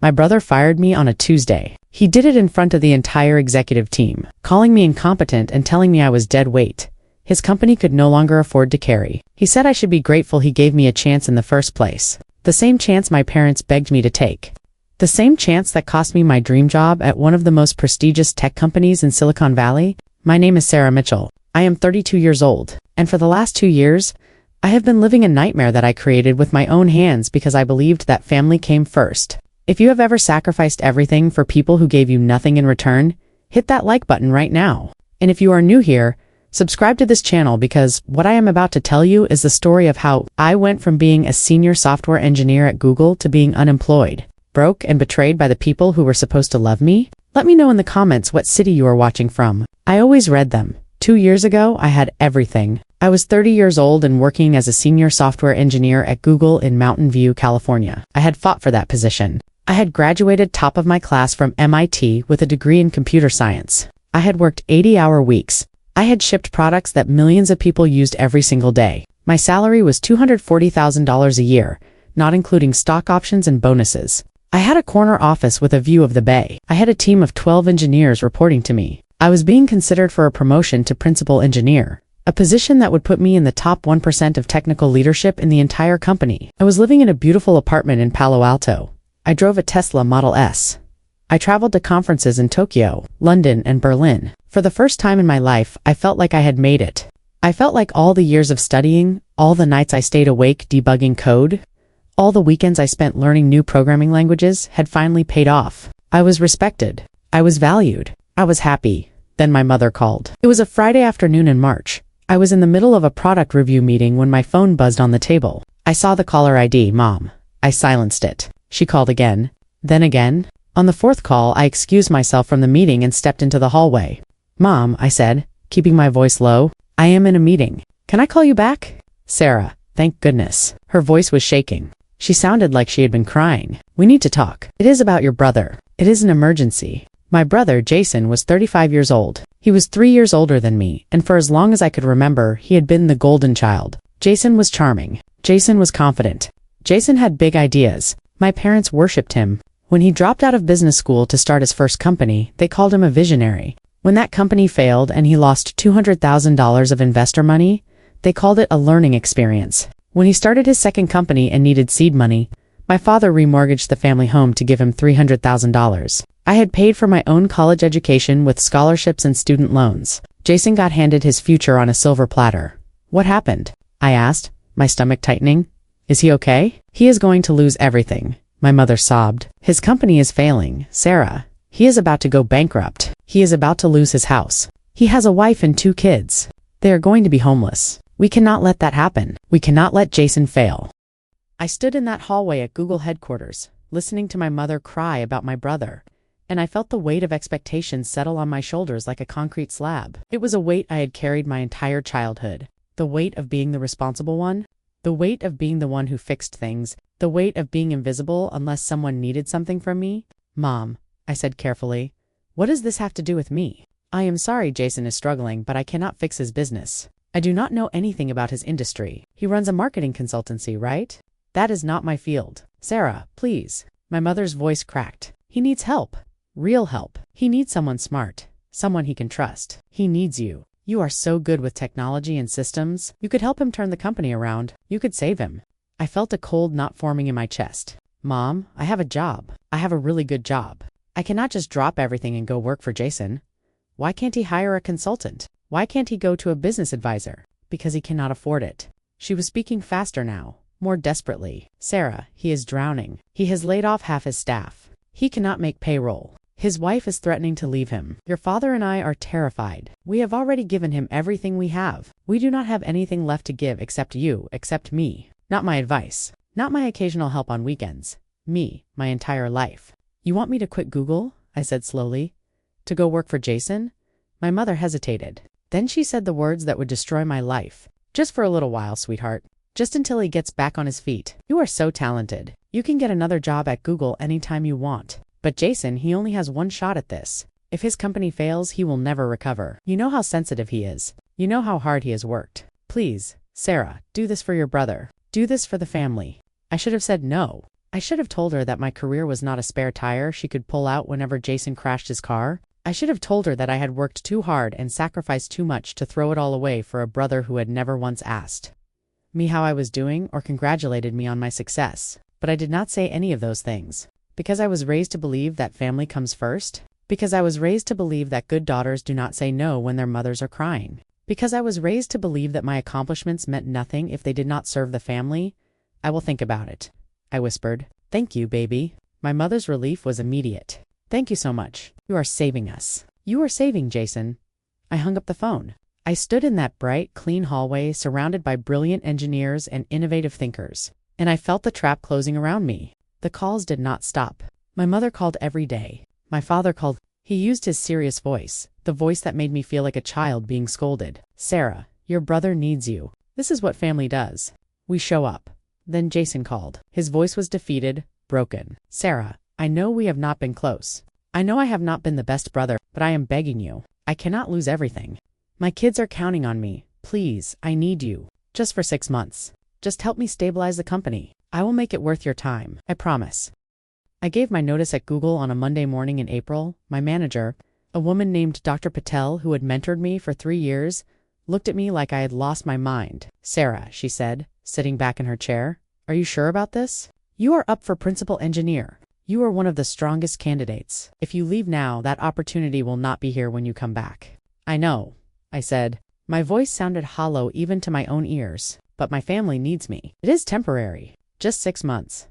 My brother fired me on a Tuesday. He did it in front of the entire executive team, calling me incompetent and telling me I was dead weight. His company could no longer afford to carry. He said I should be grateful he gave me a chance in the first place. The same chance my parents begged me to take. The same chance that cost me my dream job at one of the most prestigious tech companies in Silicon Valley. My name is Sarah Mitchell. I am 32 years old, and for the last 2 years, I have been living a nightmare that I created with my own hands because I believed that family came first. If you have ever sacrificed everything for people who gave you nothing in return, hit that like button right now. And if you are new here, subscribe to this channel because what I am about to tell you is the story of how I went from being a senior software engineer at Google to being unemployed, broke, and betrayed by the people who were supposed to love me. Let me know in the comments what city you are watching from. I always read them. 2 years ago, I had everything. I was 30 years old and working as a senior software engineer at Google in Mountain View, California. I had fought for that position. I had graduated top of my class from MIT with a degree in computer science. I had worked 80-hour weeks. I had shipped products that millions of people used every single day. My salary was $240,000 a year, not including stock options and bonuses. I had a corner office with a view of the bay. I had a team of 12 engineers reporting to me. I was being considered for a promotion to principal engineer, a position that would put me in the top 1% of technical leadership in the entire company. I was living in a beautiful apartment in Palo Alto. I drove a Tesla Model S. I traveled to conferences in Tokyo, London, and Berlin. For the first time in my life, I felt like I had made it. I felt like all the years of studying, all the nights I stayed awake debugging code, all the weekends I spent learning new programming languages had finally paid off. I was respected. I was valued. I was happy. Then my mother called. It was a Friday afternoon in March. I was in the middle of a product review meeting when my phone buzzed on the table. I saw the caller ID, Mom. I silenced it. She called again, then again. On the fourth call, I excused myself from the meeting and stepped into the hallway. Mom, I said, keeping my voice low, I am in a meeting. Can I call you back? Sarah, thank goodness. Her voice was shaking. She sounded like she had been crying. We need to talk. It is about your brother. It is an emergency. My brother, Jason, was 35 years old. He was 3 years older than me, and for as long as I could remember, he had been the golden child. Jason was charming. Jason was confident. Jason had big ideas. My parents worshipped him. When he dropped out of business school to start his first company, they called him a visionary. When that company failed and he lost $200,000 of investor money, they called it a learning experience. When he started his second company and needed seed money, my father remortgaged the family home to give him $300,000. I had paid for my own college education with scholarships and student loans. Jason got handed his future on a silver platter. What happened? I asked, my stomach tightening. Is he okay? He is going to lose everything. My mother sobbed. His company is failing, Sarah. He is about to go bankrupt. He is about to lose his house. He has a wife and 2 kids. They are going to be homeless. We cannot let that happen. We cannot let Jason fail. I stood in that hallway at Google headquarters, listening to my mother cry about my brother, and I felt the weight of expectations settle on my shoulders like a concrete slab. It was a weight I had carried my entire childhood. The weight of being the responsible one. The weight of being the one who fixed things. The weight of being invisible unless someone needed something from me. Mom, I said carefully, what does this have to do with me? I am sorry Jason is struggling, but I cannot fix his business. I do not know anything about his industry. He runs a marketing consultancy, right? That is not my field. Sarah, please. My mother's voice cracked. He needs help. Real help. He needs someone smart. Someone he can trust. He needs you. You are so good with technology and systems. You could help him turn the company around. You could save him. I felt a cold knot forming in my chest. Mom, I have a job. I have a really good job. I cannot just drop everything and go work for Jason. Why can't he hire a consultant? Why can't he go to a business advisor? Because he cannot afford it. She was speaking faster now, more desperately. Sarah, he is drowning. He has laid off half his staff. He cannot make payroll. His wife is threatening to leave him. Your father and I are terrified. We have already given him everything we have. We do not have anything left to give except you, except me. Not my advice. Not my occasional help on weekends. Me, my entire life. You want me to quit Google? I said slowly. To go work for Jason? My mother hesitated. Then she said the words that would destroy my life. Just for a little while, sweetheart. Just until he gets back on his feet. You are so talented. You can get another job at Google anytime you want. But Jason, he only has one shot at this. If his company fails, he will never recover. You know how sensitive he is. You know how hard he has worked. Please, Sarah, do this for your brother. Do this for the family. I should have said no. I should have told her that my career was not a spare tire she could pull out whenever Jason crashed his car. I should have told her that I had worked too hard and sacrificed too much to throw it all away for a brother who had never once asked me how I was doing or congratulated me on my success. But I did not say any of those things. Because I was raised to believe that family comes first. Because I was raised to believe that good daughters do not say no when their mothers are crying. Because I was raised to believe that my accomplishments meant nothing if they did not serve the family. I will think about it, I whispered. Thank you, baby. My mother's relief was immediate. Thank you so much. You are saving us. You are saving Jason. I hung up the phone. I stood in that bright, clean hallway surrounded by brilliant engineers and innovative thinkers, and I felt the trap closing around me. The calls did not stop. My mother called every day. My father called. He used his serious voice, the voice that made me feel like a child being scolded. Sarah, your brother needs you. This is what family does. We show up. Then Jason called. His voice was defeated, broken. Sarah, I know we have not been close. I know I have not been the best brother, but I am begging you. I cannot lose everything. My kids are counting on me. Please, I need you. Just for 6 months. Just help me stabilize the company. I will make it worth your time. I promise. I gave my notice at Google on a Monday morning in April. My manager, a woman named Dr. Patel who had mentored me for 3 years, looked at me like I had lost my mind. Sarah, she said, sitting back in her chair, are you sure about this? You are up for principal engineer. You are one of the strongest candidates. If you leave now, that opportunity will not be here when you come back. I know, I said. My voice sounded hollow even to my own ears, but my family needs me. It is temporary. Just 6 months.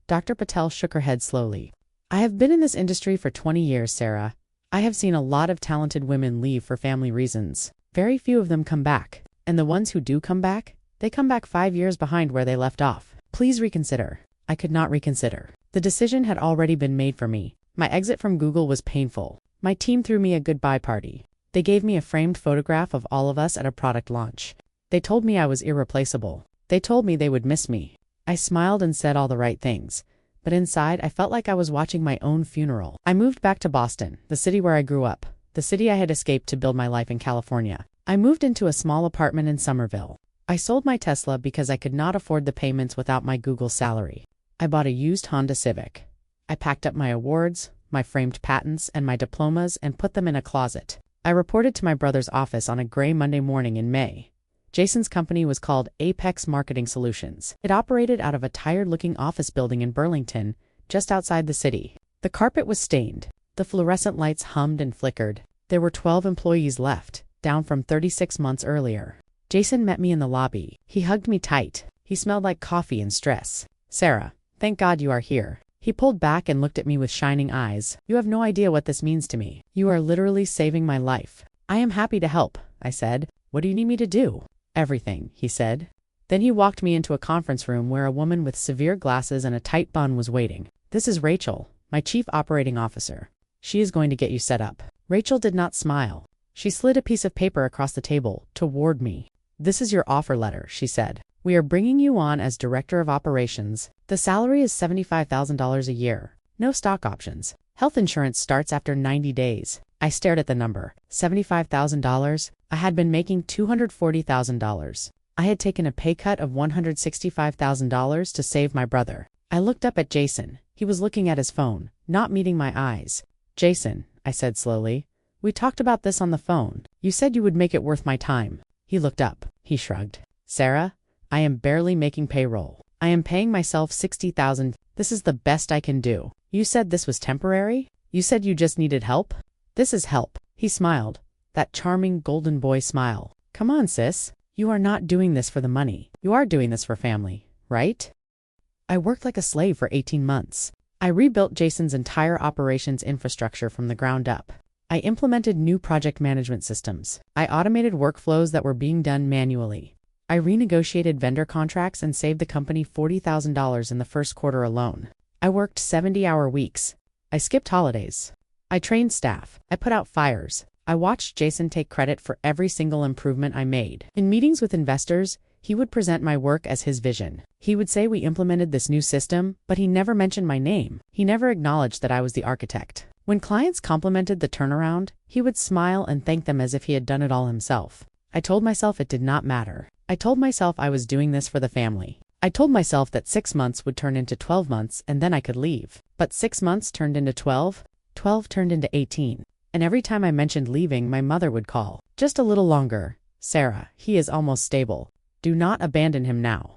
Dr. Patel shook her head slowly. I have been in this industry for 20 years, Sarah. I have seen a lot of talented women leave for family reasons. Very few of them come back. And the ones who do come back, they come back 5 years behind where they left off. Please reconsider. I could not reconsider. The decision had already been made for me. My exit from Google was painful. My team threw me a goodbye party. They gave me a framed photograph of all of us at a product launch. They told me I was irreplaceable. They told me they would miss me. I smiled and said all the right things, but inside I felt like I was watching my own funeral. I moved back to Boston, the city where I grew up, the city I had escaped to build my life in California. I moved into a small apartment in Somerville. I sold my Tesla because I could not afford the payments without my Google salary. I bought a used Honda Civic. I packed up my awards, my framed patents, and my diplomas and put them in a closet. I reported to my brother's office on a gray Monday morning in May. Jason's company was called Apex Marketing Solutions. It operated out of a tired-looking office building in Burlington, just outside the city. The carpet was stained. The fluorescent lights hummed and flickered. There were 12 employees left, down from 36 months earlier. Jason met me in the lobby. He hugged me tight. He smelled like coffee and stress. Sarah, thank God you are here. He pulled back and looked at me with shining eyes. You have no idea what this means to me. You are literally saving my life. I am happy to help, I said. What do you need me to do? Everything, he said. Then he walked me into a conference room where a woman with severe glasses and a tight bun was waiting. This is Rachel, my chief operating officer. She is going to get you set up. Rachel did not smile. She slid a piece of paper across the table, toward me. This is your offer letter, she said. We are bringing you on as director of operations. The salary is $75,000 a year. No stock options. Health insurance starts after 90 days. I stared at the number. $75,000? I had been making $240,000. I had taken a pay cut of $165,000 to save my brother. I looked up at Jason. He was looking at his phone, not meeting my eyes. Jason, I said slowly, we talked about this on the phone. You said you would make it worth my time. He looked up. He shrugged. Sarah, I am barely making payroll. I am paying myself $60,000. This is the best I can do. You said this was temporary? You said you just needed help? This is help. He smiled. That charming golden boy smile. Come on, sis. You are not doing this for the money. You are doing this for family, right? I worked like a slave for 18 months. I rebuilt Jason's entire operations infrastructure from the ground up. I implemented new project management systems. I automated workflows that were being done manually. I renegotiated vendor contracts and saved the company $40,000 in the first quarter alone. I worked 70-hour weeks. I skipped holidays. I trained staff. I put out fires. I watched Jason take credit for every single improvement I made. In meetings with investors, he would present my work as his vision. He would say we implemented this new system, but he never mentioned my name. He never acknowledged that I was the architect. When clients complimented the turnaround, he would smile and thank them as if he had done it all himself. I told myself it did not matter. I told myself I was doing this for the family. I told myself that 6 months would turn into 12 months and then I could leave. But 6 months turned into 12, 12 turned into 18. And every time I mentioned leaving, my mother would call. Just a little longer. Sarah, he is almost stable. Do not abandon him now.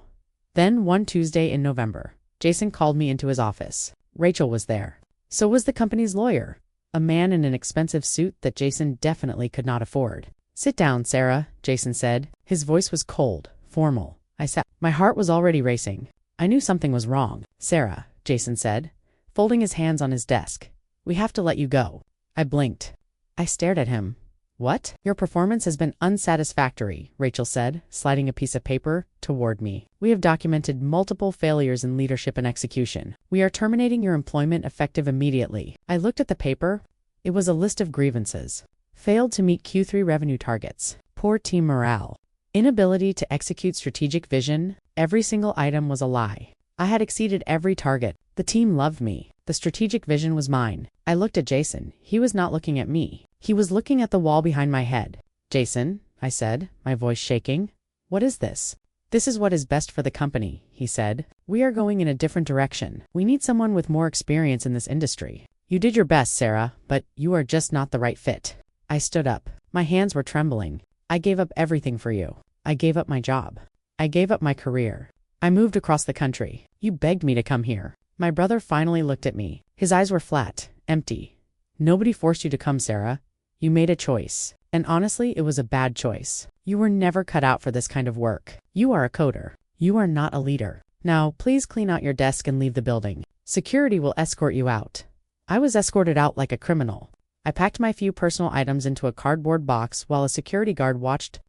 Then one Tuesday in November, Jason called me into his office. Rachel was there. So was the company's lawyer, a man in an expensive suit that Jason definitely could not afford. Sit down, Sarah, Jason said. His voice was cold, formal. I sat. My heart was already racing. I knew something was wrong. Sarah, Jason said, folding his hands on his desk. We have to let you go. I blinked. I stared at him. What? Your performance has been unsatisfactory, Rachel said, sliding a piece of paper toward me. We have documented multiple failures in leadership and execution. We are terminating your employment effective immediately. I looked at the paper. It was a list of grievances. Failed to meet Q3 revenue targets. Poor team morale. Inability to execute strategic vision. Every single item was a lie. I had exceeded every target. The team loved me. The strategic vision was mine. I looked at Jason. He was not looking at me. He was looking at the wall behind my head. Jason, I said, my voice shaking. What is this? This is what is best for the company, he said. We are going in a different direction. We need someone with more experience in this industry. You did your best, Sarah, but you are just not the right fit. I stood up. My hands were trembling. I gave up everything for you. I gave up my job. I gave up my career. I moved across the country. You begged me to come here. My brother finally looked at me. His eyes were flat, empty. Nobody forced you to come, Sarah. You made a choice. And honestly, it was a bad choice. You were never cut out for this kind of work. You are a coder. You are not a leader. Now, please clean out your desk and leave the building. Security will escort you out. I was escorted out like a criminal. I packed my few personal items into a cardboard box while a security guard watched.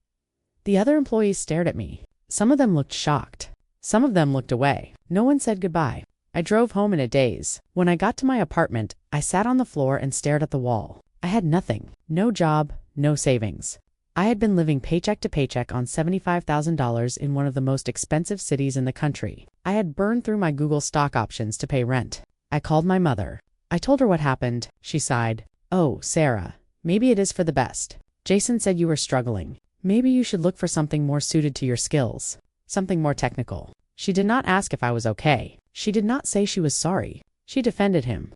The other employees stared at me. Some of them looked shocked. Some of them looked away. No one said goodbye. I drove home in a daze. When I got to my apartment, I sat on the floor and stared at the wall. I had nothing. No job, no savings. I had been living paycheck to paycheck on $75,000 in one of the most expensive cities in the country. I had burned through my Google stock options to pay rent. I called my mother. I told her what happened. She sighed. Oh, Sarah, maybe it is for the best. Jason said you were struggling. Maybe you should look for something more suited to your skills. Something more technical. She did not ask if I was okay. She did not say she was sorry. She defended him.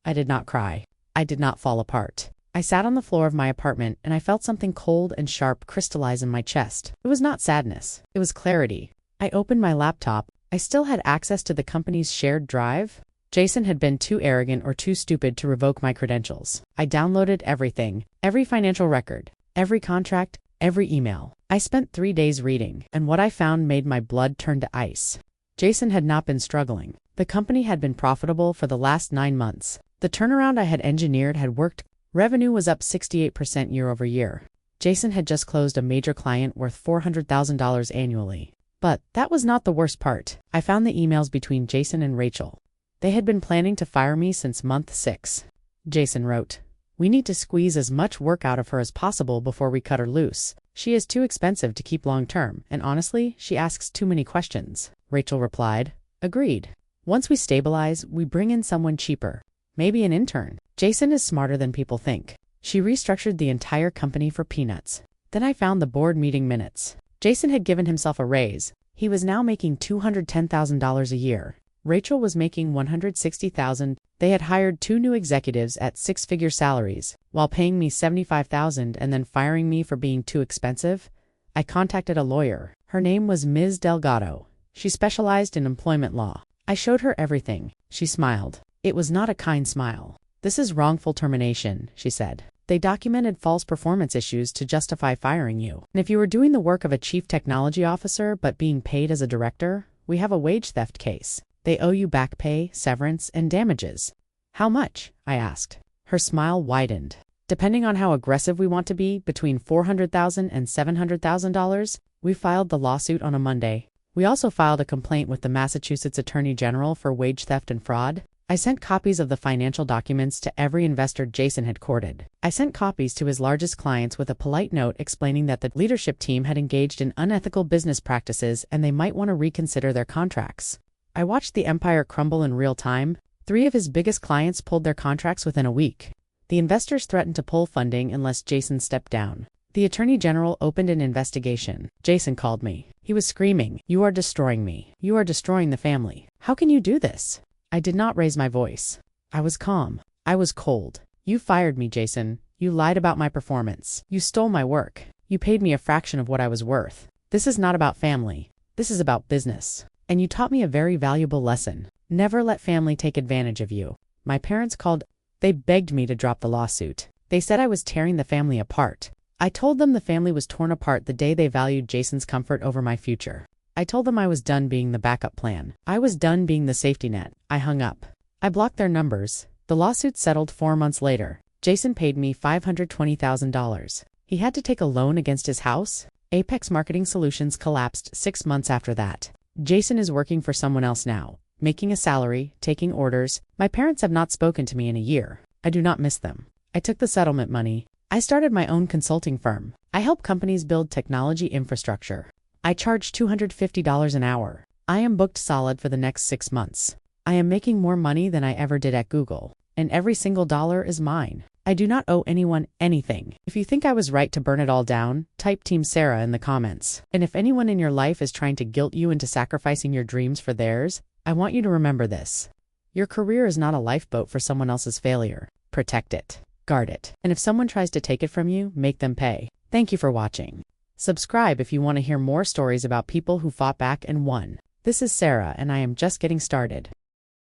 I did not cry. I did not fall apart. I sat on the floor of my apartment and I felt something cold and sharp crystallize in my chest. It was not sadness. It was clarity. I opened my laptop. I still had access to the company's shared drive. Jason had been too arrogant or too stupid to revoke my credentials. I downloaded everything. Every financial record. Every contract. Every email. I spent 3 days reading, and what I found made my blood turn to ice. Jason had not been struggling. The company had been profitable for the last 9 months. The turnaround I had engineered had worked. Revenue was up 68% year over year. Jason had just closed a major client worth $400,000 annually. But that was not the worst part. I found the emails between Jason and Rachel. They had been planning to fire me since month 6. Jason wrote, "We need to squeeze as much work out of her as possible before we cut her loose. She is too expensive to keep long term, and honestly, she asks too many questions." Rachel replied, "Agreed. Once we stabilize, we bring in someone cheaper. Maybe an intern. Jason is smarter than people think." She restructured the entire company for peanuts. Then I found the board meeting minutes. Jason had given himself a raise. He was now making $210,000 a year. Rachel was making $160,000. They had hired 2 new executives at 6-figure salaries, while paying me $75,000 and then firing me for being too expensive. I contacted a lawyer. Her name was Ms. Delgado. She specialized in employment law. I showed her everything. She smiled. It was not a kind smile. "This is wrongful termination," she said. "They documented false performance issues to justify firing you. And if you were doing the work of a chief technology officer but being paid as a director, we have a wage theft case. They owe you back pay, severance, and damages." "How much?" I asked. Her smile widened. "Depending on how aggressive we want to be, between $400,000 and $700,000. We filed the lawsuit on a Monday. We also filed a complaint with the Massachusetts Attorney General for wage theft and fraud. I sent copies of the financial documents to every investor Jason had courted. I sent copies to his largest clients with a polite note explaining that the leadership team had engaged in unethical business practices and they might want to reconsider their contracts. I watched the empire crumble in real time. 3 of his biggest clients pulled their contracts within a week. The investors threatened to pull funding unless Jason stepped down. The Attorney General opened an investigation. Jason called me. He was screaming, "You are destroying me. You are destroying the family. How can you do this?" I did not raise my voice. I was calm. I was cold. "You fired me, Jason. You lied about my performance. You stole my work. You paid me a fraction of what I was worth. This is not about family. This is about business. And you taught me a very valuable lesson. Never let family take advantage of you." My parents called. They begged me to drop the lawsuit. They said I was tearing the family apart. I told them the family was torn apart the day they valued Jason's comfort over my future. I told them I was done being the backup plan. I was done being the safety net. I hung up. I blocked their numbers. The lawsuit settled 4 months later. Jason paid me $520,000. He had to take a loan against his house. Apex Marketing Solutions collapsed 6 months after that. Jason is working for someone else now, making a salary, taking orders. My parents have not spoken to me in a year. I do not miss them. I took the settlement money. I started my own consulting firm. I help companies build technology infrastructure. I charge $250 an hour. I am booked solid for the next 6 months. I am making more money than I ever did at Google, and every single dollar is mine. I do not owe anyone anything. If you think I was right to burn it all down, type Team Sarah in the comments. And if anyone in your life is trying to guilt you into sacrificing your dreams for theirs, I want you to remember this. Your career is not a lifeboat for someone else's failure. Protect it. Guard it. And if someone tries to take it from you, make them pay. Thank you for watching. Subscribe if you want to hear more stories about people who fought back and won. This is Sarah, and I am just getting started.